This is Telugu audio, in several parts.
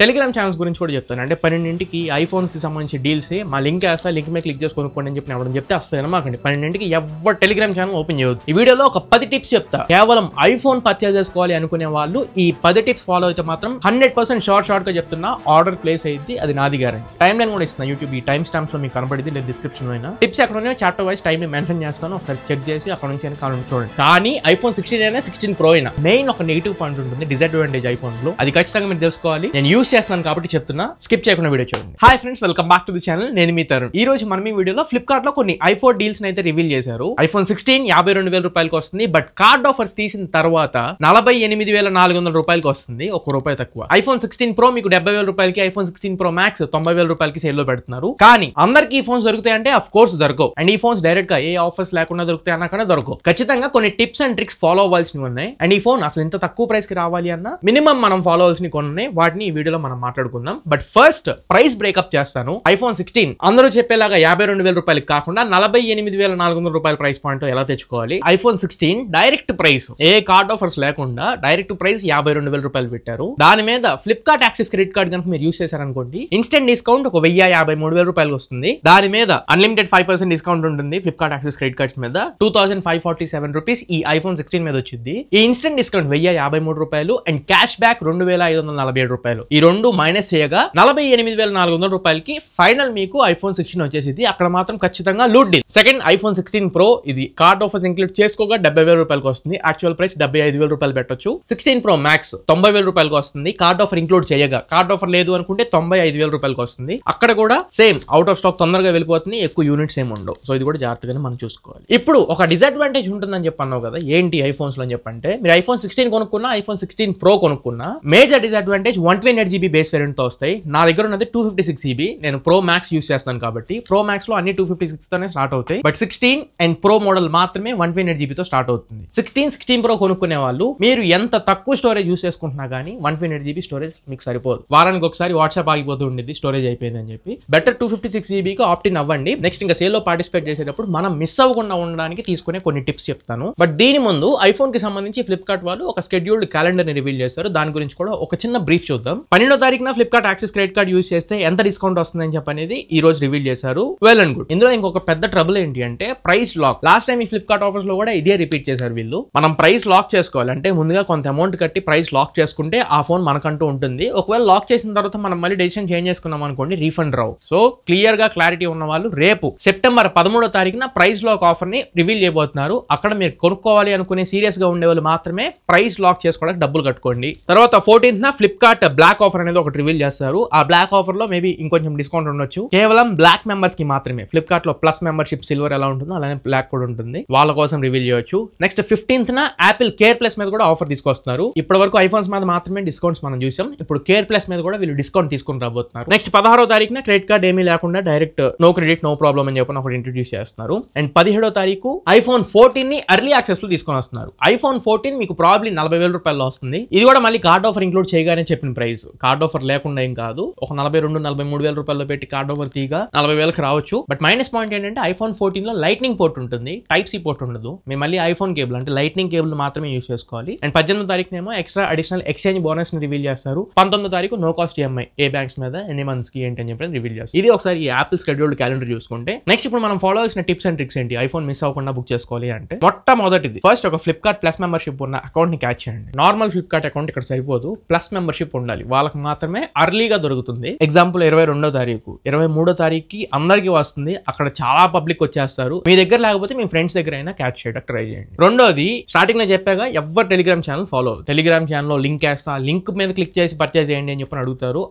టెలిగ్రామ్ ఛానల్స్ గురించి కూడా చెప్తాను. అంటే 12కి ఐఫోన్కి సంబంధించి డీల్స్ మా లింక్ వేస్తా, లింక్ మీద క్లిక్ చేసి కొనుక్కోండి అని చెప్పి ఎవడం చెప్తే వస్తాయి మాకండి. 12కి ఎవరు టెలిగ్రామ్ ఛానల్ ఓపెన్ చేయవద్దు. ఈ వీడియోలో ఒక 10 టిప్స్ చెప్తా. కేవలం ఐఫోన్ పర్చేజ్ చేసుకోవాలి అనుకునే వాళ్ళు ఈ 10 టిప్స్ ఫాలో అయితే మాత్రం 100% షార్ట్ గా చెప్తున్నా ఆర్డర్ ప్లేస్ అయ్యింది. అది నాది గ్యారెంటీ. టైం లైన్ కూడా ఇస్తున్నా యూట్యూబ్ ఈ టైం స్టాంప్స్ లో మీకు కనబడింది లేదా డిస్క్రిప్షన్ లో. టిప్స్ ఎక్కడ ఉన్నాయో చాప్టర్ వైస్ టైం మెన్షన్ చేస్తాను, ఒకసారి చెక్ చేసి అక్కడ నుంచి కావాలని చూడండి. కానీ ఐఫోన్ 16 అయినా 16 Pro అయినా మెయిన్ ఒక నెగిటివ్ పాయింట్ ఉంటుంది, డిసడ్వాంటేజ్ ఐఫోన్ లో. అది ఖచ్చితంగా మీరు తెలుసుకోవాలి. నేను యూస్ చేస్తున్నాను కాబట్టి చెప్తున్నా, స్కిప్ చేయకుండా వీడియో చూడండి. Hi friends, welcome back to the channel. నేను మీ తరుణ్. ఈ రోజు మనం ఈ వీడియోలో ఫ్లిప్కార్ట్ లో కొన్ని ఐఫోన్ డీల్స్ అయితే రివీల్ చేశారు. ఐఫోన్ 16 52,000 రూపాయలకి వస్తుంది. బట్ కార్డ్ ఆఫర్స్ తీసిన తర్వాత 48,400 రూపాయలకి వస్తుంది, ₹1 తక్కువ. ఐఫోన్ 16 Pro మీకు 70,000 రూపాయలకి, ఐఫోన్ 16 Pro Max 90,000 రూపాయలకి సేల్ లో పెడుతున్నారు. కానీ అందరికి ఈ ఫోన్స్ దొరుకుతాయి అంటే అఫ్ కోర్స్ దొరకవు. అండ్ ఈ ఫోన్స్ డైరెక్ట్ గా ఏ ఆఫర్స్ లేకుండా దొరుకుతాయి అన్నకన్నా దొరకవు. ఖచ్చితంగా కొన్ని టిప్స్ అండ్ ట్రిక్స్ ఫాలో అవ్వాల్సినవి ఉన్నాయి. అండ్ ఈ ఫోన్ అసలు ఇంత తక్కువ ప్రైస్ కి రావాలి అన్న మినిమం మనం ఫాలో అవ్వాల్సినవి కొన్ని ఉన్నాయి. వాటిని ఈ వీడియోలో మనం మాట్లాడుకుందాం. బట్ ఫస్ట్ ప్రైస్ బ్రేకప్ చేస్తాను. ఐఫోన్ 16 అందరూ చెప్పేలాగా 52,000 రూపాయలకి కాకుండా 48,400 రూపాయల ప్రైస్ పాయింట్ ఎలా తెచ్చుకోవాలి. ఐఫోన్ 16 డైరెక్ట్ ప్రైస్, ఏ కార్డ్ ఆఫర్స్ లేకుండా డైరెక్ట్ ప్రైస్ 52,000 రూపాయలు పెట్టారు. దాని మీద ఫ్లిప్కార్ట్ యాక్సెస్ క్రెడిట్ కార్డ్ కనుక మీరు యూస్ చేశారనుకోండి, ఇన్స్టెంట్ డిస్కౌంట్ 1,53,000 రూపాయలు వస్తుంది. దాని మీద అన్లిమిటెడ్ 5% డిస్కౌంట్ ఉంటుంది. ఫ్లిప్కార్ట్ యాక్సెస్ క్రెడిట్ కార్డ్స్ మీద 2,547 రూపీస్ ఈ ఐఫోన్ 16 మీద వచ్చింది. ఈ ఇన్స్టెంట్ డిస్కౌంట్ 1,053 రూపాయలు అండ్ క్యాష్ బ్యాక్ 2,547 రూపాయలు. ఈ రెండు మైనస్ చేయగా 48,400 రూపాయలకి ఫైనల్ మీకు ఐఫోన్ 16 వచ్చేసింది. అక్కడ మాత్రం ఖచ్చితంగా loot deal. Second iPhone 16 Pro ఇది కార్డ్ ఆఫర్స్ ఇంక్లూడ్ చేసుకోగా 70,000 రూపాయలకి వస్తుంది. యాక్చువల్ ప్రైస్ 75,000 రూపాయలు పెట్టొచ్చు. 16 Pro Max 90,000 రూపాయలకి వస్తుంది. కార్డ్ ఆఫర్ ఇంక్లూడ్ చేయగా, కార్డ్ ఆఫర్ లేదు అనుకుంటే 95,000 రూపాయలకి వస్తుంది. అక్కడ కూడా సేమ్ అవుట్ ఆఫ్ స్టాక్ తొందరగా వెళ్ళిపోతుంది, ఎక్కువ యూనిట్స్ ఏమి ఉండవు. సో ఇది కూడా జాగ్రత్తగానే మనం చూసుకోవాలి. ఇప్పుడు ఒక డిసడ్వాంటేజ్ ఉంటుందని చెప్పి అన్నావు కదా, ఏంటి ఐఫోన్స్ లో అని చెప్పంటే, మీరు ఐఫోన్ 16 కొనుక్కున్నా, ఐఫోన్ 16 Pro కొనుక్కున్నా major disadvantage 128GB base variant తో వస్తాయి. నా దగ్గర ఉన్నది 256GB. నేను Pro Max యూస్ చేస్తాను కాబట్టి Pro Max లో అన్ని 256 తోనే స్టార్ట్ అవుతాయి. బట్ 16 అండ్ Pro మోడల్ మాత్రమే 128GB తో స్టార్ట్ అవుతుంది. 16 Pro కొనుక్కునే వాళ్ళు మీరు ఎంత తక్కువ స్టోరేజ్ యూస్ చేసుకుంటున్నా కానీ 128GB స్టోరేజ్ మీకు సరిపోదు. వారానికి ఒకసారి వాట్సాప్ ఆగిపోతూ ఉండేది స్టోరేజ్ అయిపోయింది అని చెప్పి. బెటర్ 256GB కి ఆప్ట్ ఇన్ అవ్వండి. నెక్స్ట్ ఇంకా సేల్ లో పార్టిసిపేట్ చేసేటప్పుడు మనం మిస్ అవ్వకుండా ఉండడానికి తీసుకునే కొన్ని టిప్స్ చెప్తాను. బట్ దీని ముందు ఐఫోన్ కి సంబంధించి ఫ్లిప్కార్ట్ వాళ్ళు ఒక షెడ్యూల్డ్ క్యాలెండర్ ని రివీల్ చేస్తారు. దాని గురించి కూడా ఒక చిన్న బ్రీఫ్ చూద్దాం. 12వ తారీఖున Flipkart access credit card use చేస్తే ఎంత డిస్కౌంట్ వస్తుందని చెప్పనేది ఈ రోజు రివీల్ చేశారు. Well and good. ఇందులో ఇంకొక పెద్ద ట్రబుల్ ఏంటి అంటే ప్రైస్ లాక్. లాస్ట్ టైం ఈ ఫ్లిప్కార్ట్ ఆఫర్స్ లో కూడా ఇదే రిపీట్ చేశారు వీళ్ళు. మనం ప్రైస్ లాక్ చేసుకోవాలంటే ముందుగా కొంత అమౌంట్ కట్టి ప్రైస్ లాక్ చేసుకుంటే ఆ ఫోన్ మనకంటూ ఉంటుంది. ఒకవేళ లాక్ చేసిన తర్వాత మనం మళ్ళీ డెసిషన్ చేంజ్ చేసుకున్నాం అనుకోండి, రీఫండ్ రావు. సో క్లియర్ గా క్లారిటీ ఉన్న వాళ్ళు రేపు సెప్టెంబర్ 13వ తారీఖున ప్రైస్ లాక్ ఆఫర్ ని రివీల్ చేయబోతున్నారు. అక్కడ మీరు కొనుక్కోవాలి అనుకునే సీరియస్ గా ఉండే వాళ్ళు మాత్రమే ప్రైస్ లాక్ చేసుకోవడానికి డబ్బులు కట్టుకోండి. తర్వాత 14th ఫ్లిప్కార్ట్ బ్లాక్ ఆఫర్ అనేది ఒకటి రివీల్ చేస్తారు. ఆ బ్లాక్ ఆఫర్ లో మేబీ ఇంకొంచెం డిస్కౌంట్ ఉండొచ్చు. కేవలం బ్లాక్ మెంబర్స్ కి మాత్రమే. ఫ్లిప్కార్ట్ లో ప్లస్ మెంబర్షిప్ సిల్వర్ ఎలా ఉంటుందో అలానే బ్లాక్ కూడా ఉంటుంది, వాళ్ళ కోసం రివీల్ చేయొచ్చు. Next 15th Apple care plus మీద కూడా ఆఫర్ తీసుకొస్తున్నారు. ఇప్పటి వరకు ఐఫోన్స్ మీద మాత్రమే డిస్కౌంట్స్ మనం చూసాం. ఇప్పుడు కేర్ ప్లస్ మీద కూడా వీళ్ళు డిస్కౌంట్ తీసుకుని రాబోతున్నారు. నెక్స్ట్ 16వ తారీఖున క్రెడిట్ కార్డ్ ఏమీ లేకుండా direct no credit no problem అని చెప్పి ఒకటి ఇంట్రడ్యూస్ చేస్తున్నారు. అండ్ 17వ తారీఖు ఐఫోన్ 14 ని ఎర్లీ యాక్సెస్ లో తీసుకొని వస్తున్నారు. ఐఫోన్ 14 మీకు ప్రాబ్లీ 40,000 రూపాయల్లో వస్తుంది. ఇది కూడా మళ్ళీ కార్డ్ ఆఫర్ ఇంక్లూడ్ చేయగానే చెప్పిన ప్రైస్, కార్డ్ ఆఫర్ లేకుండా ఏం కాదు. ఒక 42,000-43,000 రూపాయల్లో పెట్టి కార్డ్ ఆఫర్ తీగా 40,000కి రావచ్చు. బట్ మైనస్ పాయింట్ ఏంటంటే ఐఫోన్ 14 లో లైట్నింగ్ పోర్ట్ ఉంటుంది, టైప్ సి పోర్ట్ ఉండదు. మేము మళ్ళీ ఐఫోన్ కేబుల్ అంటే లైట్నింగ్ కేబుల్ మాత్రమే యూస్ చేసుకోవాలి. అండ్ 18వ తారీఖునేమో ఎక్స్ట్రా అడిషనల్ ఎక్స్చేంజ్ బోనస్ ని రివీల్ చేస్తారు. 19వ తారీఖు నో కాస్ట్ ఈఎంఐ ఏ బ్యాంక్స్ మీద ఎన్ని మంత్స్ కి ఏంటి అని చెప్పి రివీల్ చేస్తారు. ఇది ఒకసారి ఈ యాపిల్ షెడ్యూల్డ్ క్యాలెండర్ చూసుకుంటే నెక్స్ట్ ఇప్పుడు మనం ఫాలో చేసిన టిప్స్ అండ్ ట్రిక్స్ ఏంటి ఐఫోన్ మిస్ అవ్వకుండా బుక్ చేసుకోవాలి అంటే, మొట్టమొదటిది ఫస్ట్ ఒక ఫ్లిప్కార్ట్ ప్లస్ మెంబర్షిప్ ఉన్న అకౌంట్ ని క్యాచ్ చేయండి. నార్మల్ ఫ్లిప్కార్ట్ అకౌంట్ ఇక్కడ సరిపోదు, ప్లస్ మెంబర్షిప్ ఉండాలి. వాళ్ళకి మాత్రమే అర్లీగా దొరుకుతుంది. ఎగ్జాంపుల్ 22వ తారీఖు 23వ తారీఖుకి అందరికి వస్తుంది. అక్కడ చాలా పబ్లిక్ వచ్చేస్తారు. మీ దగ్గర లేకపోతే మీ ఫ్రెండ్స్ దగ్గర అయినా క్యాచ్ చేయడానికి ట్రై చేయండి. రెండోది స్టార్టింగ్ లో చెప్పాగా ఎవరు Telegram channel follow, Telegram channel లో లింక్ వేస్తా, లింక్ మీద క్లిక్ చేసి పర్చేజ్ చేయండి అని చెప్పి అడుగుతారు.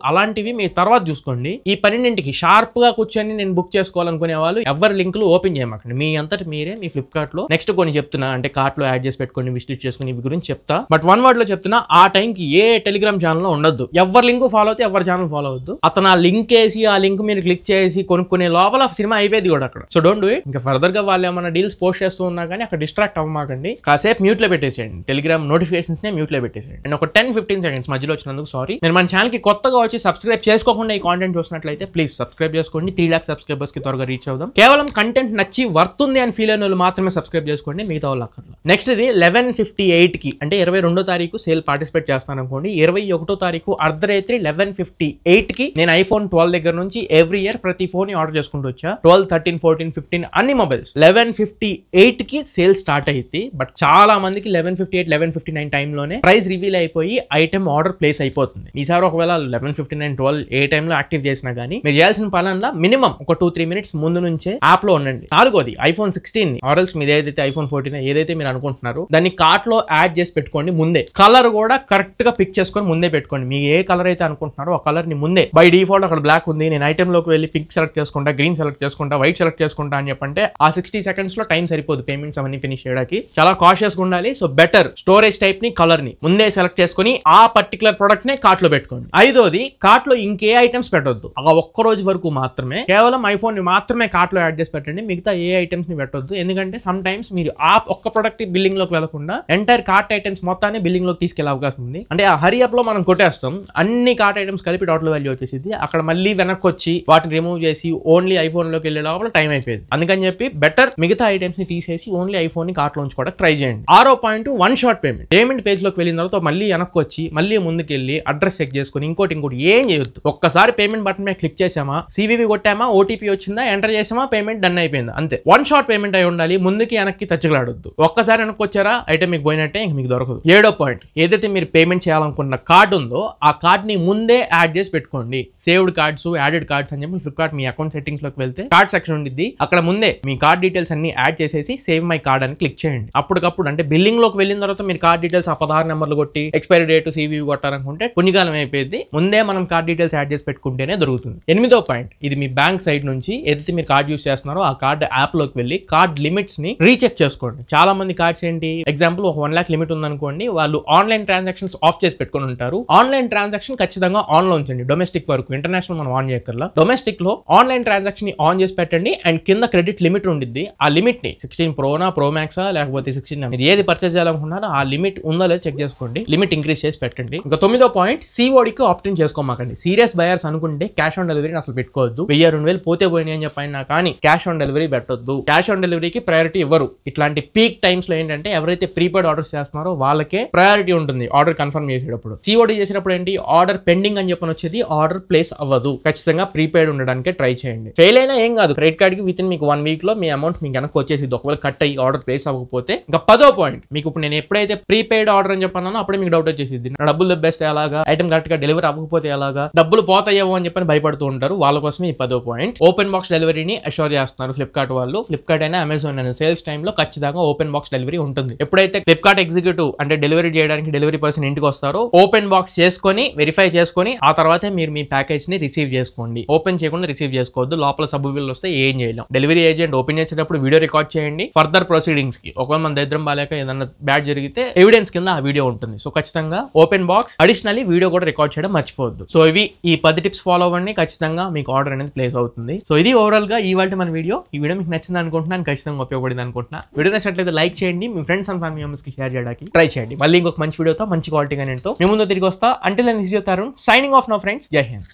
అలాంటివి మీ తర్వాత చూసుకోండి. ఈ 12కి షార్ప్ గా కూర్చొని నేను బుక్ చేసుకోవాలనుకునే వాళ్ళు ఎవరి లింకులు ఓపెన్ చేయమాకండి. మీ అంతటి మీరే మీ ఫ్లిప్కార్ట్ లో నెక్స్ట్ కొన్ని చెప్తున్నా అంటే కార్ట్ లో యాడ్ చేసి పెట్టుకొని విజిట్ చేసుకుని ఇవి గురించి చెప్తా. బట్ వన్ వర్డ్ లో చెప్తున్నా, ఆ టైంకి ఏ టెలిగ్రామ్ ఛానల్ లో ఉండొద్దు. ఎవరి లింక్ ఫాలో అయితే ఎవరి ఛానల్ ఫాలో అవద్దు. అతను ఆ లింక్ వేసి ఆ లింక్ మీరు క్లిక్ చేసి కొనుక్కునే లోపల సినిమా అయిపోయింది కూడా అక్కడ. So don't do it. ఇంకా ఫర్దర్ గా వాళ్ళు ఏమైనా డీల్స్ పోస్ట్ చేస్తూ ఉన్నా కానీ అక్కడ డిస్ట్రాక్ట్ అవ్వమాకండి. కాసేపు మ్యూట్ లో పెట్టేసేయండి. టెలిగ్రామ్ నోటిఫికేషన్స్ నే మ్యూట్ లో పెట్టేసేయండి. అండ్ ఒక 10-15 సెకండ్స్ మధ్యలో వచ్చినందుకు సారీ. నేను మన ఛానల్ కి కొత్తగా వచ్చి సబ్స్క్రైబ్ చేసుకోకుండా ఈ కాంటెంట్ చూసినట్లయితే ప్లీజ్ సబ్స్క్రైబ్ చేసుకోండి. 3 lakhs సబ్స్క్రైబర్స్ కి త్వరగా రీచ్ అవుదాం. కేవలం కంటెంట్ నచ్చి వర్తుంది అని ఫీల్ అయిన వాళ్ళు మాత్రమే సబ్స్క్రైబ్ చేసుకోండి, మిగతా వాళ్ళు అక్కడ. నెక్స్ట్ ఇది 11:58 కి అంటే 22వ తారీఖు సేల్ పార్టిసిపేట్ చేస్తాను అనుకోండి. 21వ తారీఖు అర్ధరాత్రి 11:58 కి నేను iPhone 12 దగ్గర నుంచి ఎవ్రీ ఇయర్ ప్రతి ఫోన్ ని ఆర్డర్ చేసుకుంటూ వచ్చా. 12, 13, 14, 15 అన్ని మొబైల్స్ 11:58 కి సేల్ స్టార్ట్ అయ్యింది. బట్ చాలా మందికి 11:58, 11:59 టైంలోనే ప్రైస్ రివీల్ అయిపోయి ఐటమ్ ఆర్డర్ ప్లేస్ అయిపోతుంది. ఈసారి ఒకవేళ 11:59, 12 ఏ టైంలో యాక్టివ్ చేసినా గానీ మీరు చేయాల్సిన పనుల్లో మినిమం ఒక 2-3 మినిట్స్ ముందు నుంచే యాప్ లో ఉండండి. నాలుగోది iPhone 16 ఆర్ఎల్స్ మీద ఏదైతే iPhone 14 ఏదైతే మీరు అనుకుంటున్నారో దాన్ని కార్ట్ లో యాడ్ చేసి పెట్టుకోండి. ముందే కలర్ కూడా కరెక్ట్ గా పిక్ చేసుకొని ముందే పెట్టుకోండి. మీకు ఏ కలర్ అయితే అనుకుంటున్నారో ఆ కలర్ ని ముందే బై డిఫాల్ట్ అక్కడ బ్లాక్ ఉంది, నేను ఐటమ్ లోకి వెళ్ళి పింక్ సెలెక్ట్ చేసుకుంటా, గ్రీన్ సెలెక్ట్ చేసుకుంటా, వైట్ సెలెక్ట్ చేసుకుంటా అని చెప్పంటే ఆ 60 సెకండ్స్ లో టైం సరిపోదు పేమెంట్స్ అవన్నీ ఫినిష్ చేయడానికి. చాలా కాషియస్ గా ఉండాలి. సో బెటర్ స్టోరేజ్ టైప్ ని కలర్ ని ముందే సెలెక్ట్ చేసుకుని ఆ పర్టికులర్ ప్రొడక్ట్ నే కార్ట్ లో పెట్టుకోండి. ఐదోది కార్ట్ లో ఇంకే ఐటమ్స్ పెట్టొద్దు. ఆ ఒక్క రోజు వరకు మాత్రమే కేవలం ఐఫోన్ ని మాత్రమే కార్ట్ లో యాడ్ చేసి పెట్టండి. మిగతా ఏ ఐటమ్స్ ని పెట్టొద్దు. ఎందుకంటే సమ్ టైమ్స్ మీరు ఆ ఒక్క ప్రొడక్ట్ బిల్లింగ్ లోకి వెళ్లకుండా ఎంటైర్ కార్ట్ ఐటమ్స్ మొత్తాన్ని బిల్లింగ్ లోకి తీసుకెళ్లే అవకాశం ఉంది. అంటే ఆ హరి అప్ లో మనం కొట్టేస్తాం, అన్ని కార్ట్ ఐటమ్స్ కలిపి టోటల్ వాల్యూ వచ్చేసింది. అక్కడ మళ్ళీ వెనక్కి వచ్చి వాటిని రిమూవ్ చేసి ఓన్లీ ఐఫోన్ లోకి వెళ్ళే లోపల టైం అయిపోయింది. అందుకని చెప్పి బెటర్ మిగతా ఐటమ్స్ ని తీసేసి ఓన్లీ ఐఫోన్ ని కార్ట్ లో ఉంచుకోవడానికి ట్రై చేయండి. 6వ point one shot payment page లోకి వెళ్ళిన తర్వాత మళ్ళీ వెనక్కి వచ్చి మళ్ళీ ముందుకెళ్ళి అడ్రస్ చెక్ చేసుకుని ఇంకోటి ఏం చేయొద్దు. ఒక్కసారి పేమెంట్ బటన్ మీద క్లిక్ చేసామా, సివివి కొట్టామా, ఓటీపీ వచ్చిందా, ఎంటర్ చేసామా, పేమెంట్ డన్ అయిపోయింది అంతే. వన్ షాట్ పేమెంట్ అయి ఉండాలి. ముందుకి వెనక్కి తచ్చగలాడొద్దు. ఒక్కసారి వెనక్కి వచ్చారా ఐటమ్ మీకు పోయినట్టే, ఇంక మీకు దొరకదు. 7వ పాయింట్ ఏదైతే మీరు పేమెంట్ చేయాలనుకున్న కార్డ్ ఉందో ఆ కార్డ్ ని ముందే యాడ్ చేసి పెట్టుకోండి. సేవ్డ్ కార్డ్స్, యాడెడ్ కార్డ్స్ అని చెప్పి ఫ్లిప్కార్ట్ మీ అకౌంట్ సెట్టింగ్స్ లోకి వెళ్తే కార్డ్ సెక్షన్ ఉండిద్ది. అక్కడ ముందే మీ కార్డ్ డీటెయిల్స్ అన్ని యాడ్ చేసేసి సేవ్ మై కార్డ్ అని క్లిక్ చేయండి. అప్పటికప్పుడు అంటే బిల్లింగ్ లోకి వెళ్ళిన తర్వాత మీరు కార్డ్ డీటెయిల్స్ ఆ 16 నెంబర్లు కొట్టి ఎక్స్పైరీ డేట్, సివివి కొట్టాలనుకుంటే పుణ్యకాలం అయిపోయింది. ముందే మనం కార్డ్ డీటెయిల్స్ యాడ్ చేసి పెట్టుకుంటేనే దొరుకుతుంది. 8వ పాయింట్ ఇది మీ బ్యాంక్ సైడ్ నుంచి ఏదైతే మీరు కార్డ్ యూస్ చేస్తున్నారో ఆ కార్డ్ యాప్ లోకి వెళ్ళి కార్డ్ లిమిట్స్ ని రీచెక్ చేసుకోండి. చాలా మంది కార్డ్స్ ఏంటి, ఎగ్జాంపుల్ ఒక 1 lakh లిమిట్ ఉందనుకోండి, వాళ్ళు ఆన్లైన్ ట్రాన్సాక్షన్స్ ఆఫ్ చేసి పెట్టుకుని ఉంటారు. ఆన్లైన్ ట్రాన్సాక్షన్ ఖచ్చితంగా ఆన్ లో ఉంచండి. డొమెస్టిక్ వరకు, ఇంటర్నేషనల్ మనం ఆన్ చేయక్కర్లా. డొమెస్టిక్ లో ఆన్లైన్ ట్రాన్సాక్షన్ ని ఆన్ చేసి పెట్టండి. అండ్ కింద క్రెడిట్ లిమిట్ ఉండిద్ది. ఆ లిమిట్ ని 16 ప్రోనా, ప్రో మ్యాక్సా లేకపోతే 16 మీరు ఏది పర్చేస్ చేయాలనుకున్నారో ఆ లిమిట్ ఉందో లేదో చెక్ చేసుకోండి. లిమిట్ ఇంక్రీజ్ చేసి పెట్టండి. ఇంకా 9వ పాయింట్ CODకి ఆప్షన్ చేసుకోమాకండి. సీరియస్ బయర్స్ అనుకుంటే క్యాష్ ఆన్ డెలివరీని అసలు పెట్టుకోవద్దు. 1000-2000 పోతే పోయినాయి అని చెప్పినా కానీ క్యాష్ ఆన్ డెలివరీ పెట్టొద్దు. క్యాష్ ఆన్ డెలివరీకి ప్రయారిటీ ఇవ్వరు. ఇట్లాంటి పీక్ టైమ్స్ లో ఏంటంటే ఎవరైతే ప్రీపెయిడ్ ఆర్డర్స్ చేస్తున్నారో వాళ్ళకే ప్రయారిటీ ఉంటుంది ఆర్డర్ కన్ఫర్మ్ చేసేటప్పుడు. COD చేసేటప్పుడు ఏంటి, ఆర్డర్ పెండింగ్ అని చెప్పని వచ్చేది, ఆర్డర్ ప్లేస్ అవ్వదు. ఖచ్చితంగా ప్రీపెయిడ్ ఉండడానికి ట్రై చేయండి. ఫెయిల్ అయినా ఏం కాదు, క్రెడిట్ కార్డ్ కి విత్ ఇన్ మీకు 1 week లో మీ అమౌంట్ మీకు వెనక్కి వచ్చేసి ఒకవేళ కట్ అయ్యి ఆర్డర్ ప్లేస్ అవ్వకపోతే. ఇంకా 10వ పాయింట్ మీకు ఇప్పుడు నేను ఎప్పుడైతే ప్రీపెయిడ్ ఆర్డర్ అని చెప్పన్నానో అప్పుడే మీకు డౌట్ వచ్చేసింది, డబ్బులు దబ్బేస్తే ఎలాగా, ఐటమ్ కరెక్ట్ గా డెలివరీ అవ్వకపోతే ఎలాగా, డబ్బులు పోతాయేమో అని చెప్పని భయపడుతూ ఉంటారు. వాళ్ళ కోసమే ఈ 10వ పాయింట్. ఓపెన్ బాక్స్ డెలివరీని అష్యూర్ చేస్తున్నారు ఫ్లిప్కార్ట్ వాళ్ళు. ఫ్లిప్కార్ట్ అయినా అమెజాన్ అయినా సేల్స్ టైమ్ లో ఖచ్చితంగా ఓపెన్ బాక్స్ డెలివరీ ఉంటుంది. ఎప్పుడైతే ఫ్లిప్కార్ట్ ఎగ్జిక్యూటివ్ అంటే డెలివరీ చేయడానికి డెలివరీ పర్సన్ ఇంటికి వస్తారో ఓపెన్ బాక్స్ చేసుకొని వెరిఫై చేసుకొని ఆ తర్వాతే మీరు మీ ప్యాకేజ్ ని రిసీవ్ చేసుకోండి. ఓపెన్ చేయకుండా రిసీవ్ చేసుకోవద్దు. లోపల సబ్ బిల్ వస్తే ఏం చేయలేం. డెలివరీ ఏజెంట్ ఓపెన్ చేసేటప్పుడు వీడియో రికార్డ్ చేయండి. ఫర్దర్ ప్రొసీడింగ్స్ కి ఒకవేళ మన దరిద్రం బాలేక ఏదన్నా బ్యాడ్ జరిగితే ఎవిడెన్స్ కింద ఆ వీడియో ఉంటుంది. సో ఖచ్చితంగా ఓపెన్ బాక్స్ అడిషనల్లీ వీడియో కూడా రికార్డ్ చేయడం మర్చిపోవద్దు. సో ఇవి ఈ 10 టిప్స్ ఫాలో అవ్వండి. ఖచ్చితంగా మీకు ఆర్డర్ అనేది ప్లేస్ అవుతుంది. సో ఇది ఓవరాల్ గా ఇవాళ మన వీడియో. ఈ వీడియో మీకు నచ్చింది అనుకుంటున్నాను, ఖచ్చితంగా ఉపయోగపడింది అనుకుంటున్నా. వీడియో నచ్చినట్లయితే లైక్ చేయండి, మీ ఫ్రెండ్స్ అండ్ ఫ్యామిలీ మెంబర్స్ కి షేర్ చేయడానికి ట్రై చేయండి. మళ్ళీ ఇంకొక మంచి వీడియోతో మంచి క్వాలిటీ కంటెంట్ తో మీ ముందు తిరిగి వస్తా. Until then this is your Tarun signing off now friends. Jai Hind.